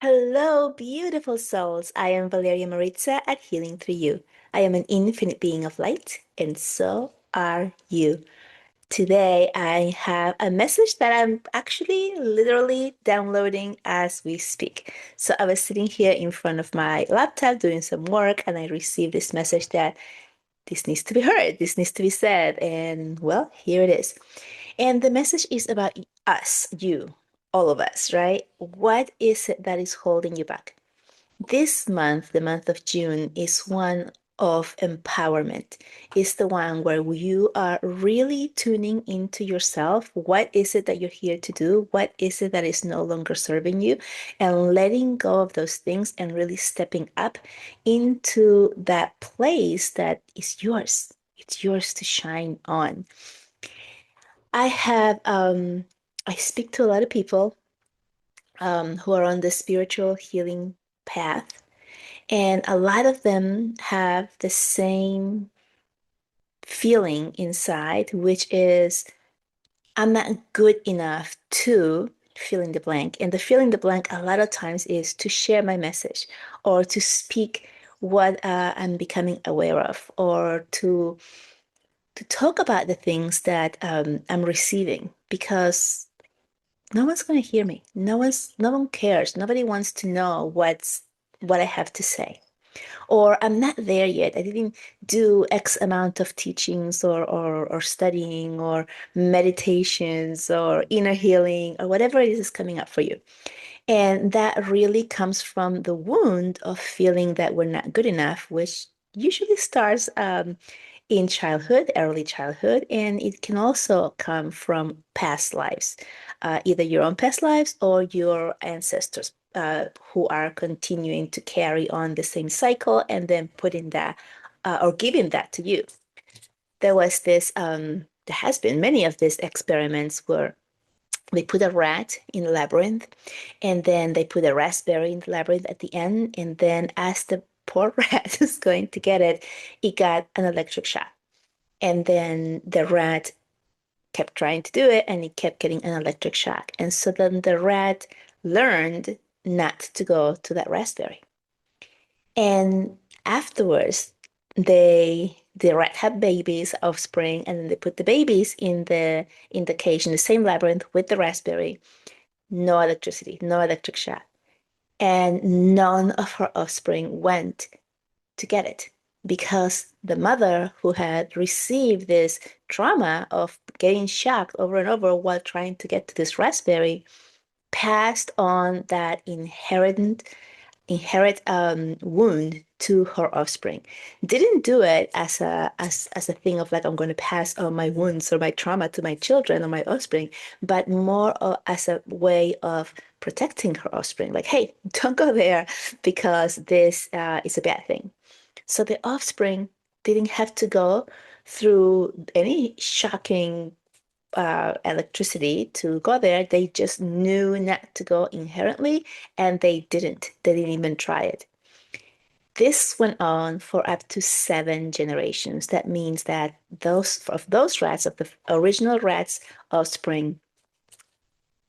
Hello, beautiful souls. I am Valeria Maritza at Healing Through You. I am an infinite being of light, and so are you. Today, I have a message that I'm actually literally downloading as we speak. So, I was sitting here in front of my laptop doing some work, and I received this message that this needs to be heard, this needs to be said. And well, here it is. And the message is about us, you, all of us, right? What is it that is holding you back? This month, the month of June, is one of empowerment. It's the one where you are really tuning into yourself. What is it that you're here to do? What is it that is no longer serving you? And letting go of those things and really stepping up into that place that is yours. It's yours to shine on. I have, I speak to a lot of people who are on the spiritual healing path. And a lot of them have the same feeling inside, which is, I'm not good enough to fill in the blank. And the fill in the blank, a lot of times, is to share my message or to speak what I'm becoming aware of or to talk about the things that I'm receiving because no one's going to hear me. No one cares. Nobody wants to know what I have to say. Or I'm not there yet. I didn't do X amount of teachings or studying or meditations or inner healing or whatever it is coming up for you. And that really comes from the wound of feeling that we're not good enough, which usually starts in childhood, early childhood, and it can also come from past lives, either your own past lives or your ancestors who are continuing to carry on the same cycle and then putting that or giving that to you. There has been many of these experiments where they put a rat in a labyrinth and then they put a raspberry in the labyrinth at the end. And then as the poor rat is going to get it, it got an electric shock. And then the rat kept trying to do it and it kept getting an electric shock. And so then the rat learned not to go to that raspberry. And afterwards, the rat had babies, offspring, and then they put the babies in the cage in the same labyrinth with the raspberry. No electricity, no electric shock. And none of her offspring went to get it because the mother who had received this trauma of getting shocked over and over while trying to get to this raspberry passed on that inherit wound to her offspring. Didn't do it as a thing of like I'm going to pass on my wounds or my trauma to my children or my offspring, but more as a way of protecting her offspring. Like, hey, don't go there because this is a bad thing. So the offspring didn't have to go through any shocking electricity to go there. They just knew not to go inherently, and they didn't. They didn't even try it. This went on for up to 7 generations. That means that those rats, of the original rats offspring,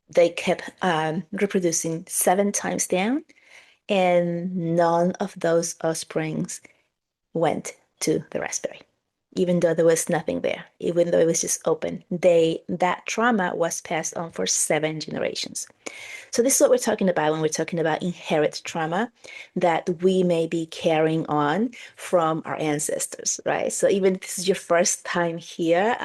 they kept reproducing 7 times down, and none of those offsprings went to the raspberry, even though there was nothing there, even though it was just open. That trauma was passed on for 7 generations. So this is what we're talking about when we're talking about inherit trauma that we may be carrying on from our ancestors, right? So even if this is your first time here,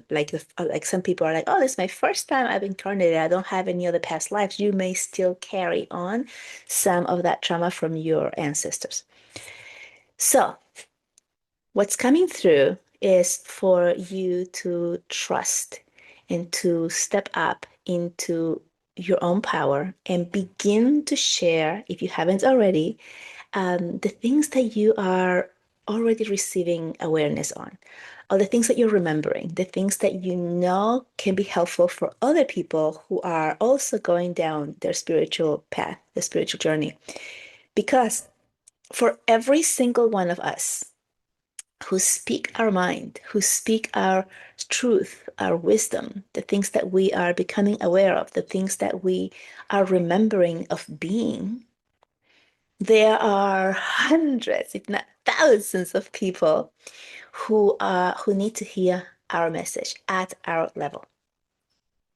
like some people are like, oh, this is my first time I've incarnated. I don't have any other past lives. You may still carry on some of that trauma from your ancestors. So what's coming through is for you to trust and to step up into your own power and begin to share, if you haven't already, the things that you are already receiving awareness on, or the things that you're remembering, the things that you know can be helpful for other people who are also going down their spiritual path, the spiritual journey. Because for every single one of us, who speak our mind, who speak our truth, our wisdom, the things that we are becoming aware of, the things that we are remembering of being. There are hundreds, if not thousands, of people who need to hear our message at our level.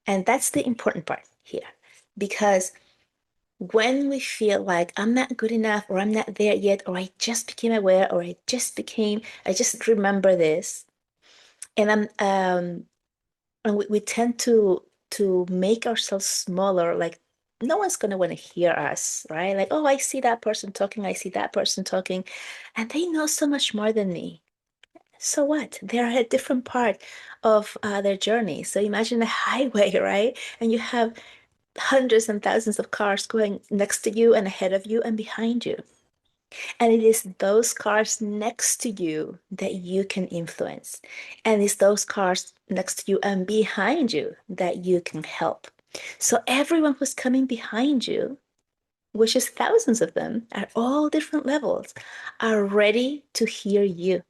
And that's the important part here. Because when we feel like I'm not good enough, or I'm not there yet, or I just became aware, or I just remember this, and we tend to make ourselves smaller, like no one's gonna want to hear us, right? Like, oh, I see that person talking, I see that person talking, and they know so much more than me. So what? They're at a different part of their journey. So imagine a highway, right? And you have hundreds and thousands of cars going next to you and ahead of you and behind you. And it is those cars next to you that you can influence. And it's those cars next to you and behind you that you can help. So everyone who's coming behind you, which is thousands of them at all different levels, are ready to hear you.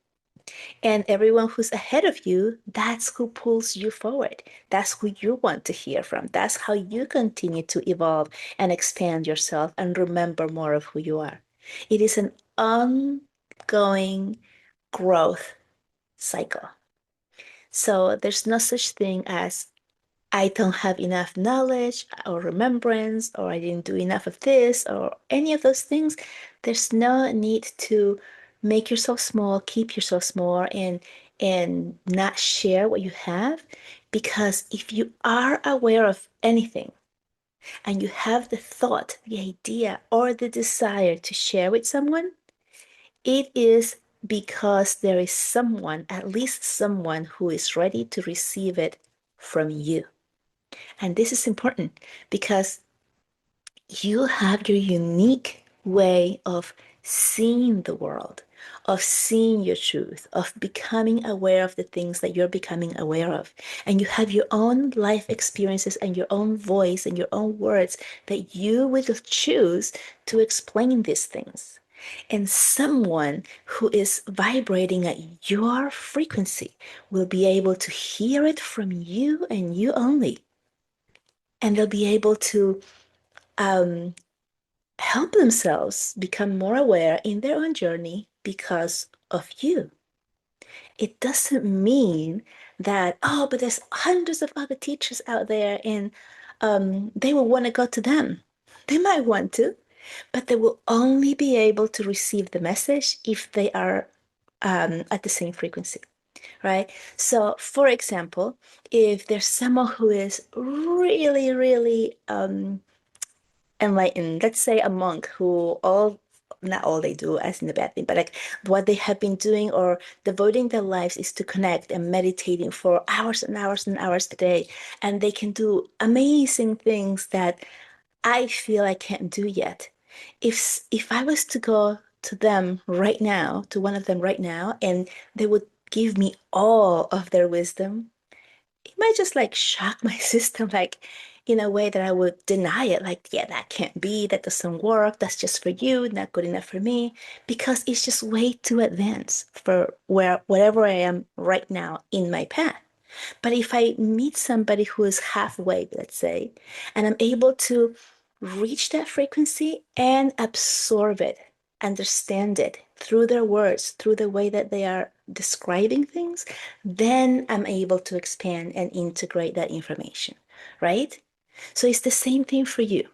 And everyone who's ahead of you, that's who pulls you forward. That's who you want to hear from. That's how you continue to evolve and expand yourself and remember more of who you are. It is an ongoing growth cycle. So there's no such thing as I don't have enough knowledge or remembrance, or I didn't do enough of this, or any of those things. There's no need to make yourself small, keep yourself small, and not share what you have. Because if you are aware of anything and you have the thought, the idea, or the desire to share with someone, it is because there is someone, at least someone, who is ready to receive it from you. And this is important because you have your unique way of seeing the world, of seeing your truth, of becoming aware of the things that you're becoming aware of. And you have your own life experiences and your own voice and your own words that you will choose to explain these things. And someone who is vibrating at your frequency will be able to hear it from you and you only. And they'll be able to um, help themselves become more aware in their own journey because of you. It doesn't mean that, oh, but there's hundreds of other teachers out there and they will want to go to them. They might want to, but they will only be able to receive the message if they are at the same frequency, right? So, for example, if there's someone who is really, really enlightened, let's say a monk who all not all they do as in the bad thing, but like what they have been doing or devoting their lives is to connect and meditating for hours and hours and hours a day. And they can do amazing things that I feel I can't do yet. If I was to go to them right now, to one of them right now, and they would give me all of their wisdom, it might just like shock my system, like in a way that I would deny it. Like, yeah, that can't be, that doesn't work, that's just for you, not good enough for me, because it's just way too advanced for wherever I am right now in my path. But if I meet somebody who is halfway, let's say, and I'm able to reach that frequency and absorb it, understand it through their words, through the way that they are describing things, then I'm able to expand and integrate that information, right? So it's the same thing for you.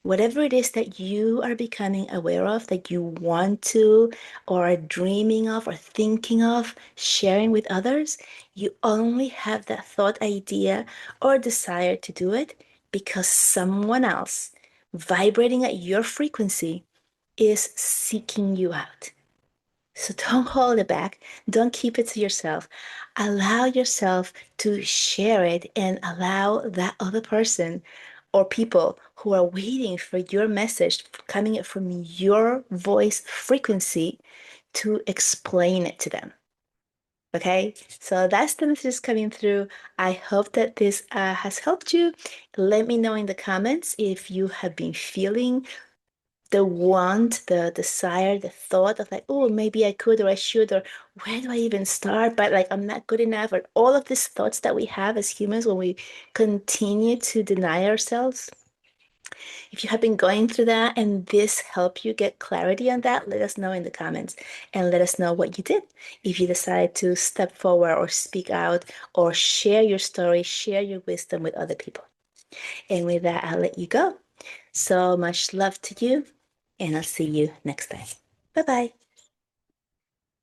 Whatever it is that you are becoming aware of, that you want to, or are dreaming of, or thinking of sharing with others, you only have that thought, idea, or desire to do it because someone else vibrating at your frequency is seeking you out. So don't hold it back. Don't keep it to yourself. Allow yourself to share it and allow that other person or people who are waiting for your message coming from your voice frequency to explain it to them. Okay, so that's the message coming through. I hope that this has helped you. Let me know in the comments if you have been feeling the want, the desire, the thought of like, oh, maybe I could or I should, or where do I even start? But like, I'm not good enough, or all of these thoughts that we have as humans when we continue to deny ourselves. If if you have been going through that and this helped you get clarity on that, let us know in the comments and let us know what you did. If you decide to step forward or speak out or share your story, share your wisdom with other people. And with that, I'll let you go. So much love to you, and I'll see you next time. Bye-bye.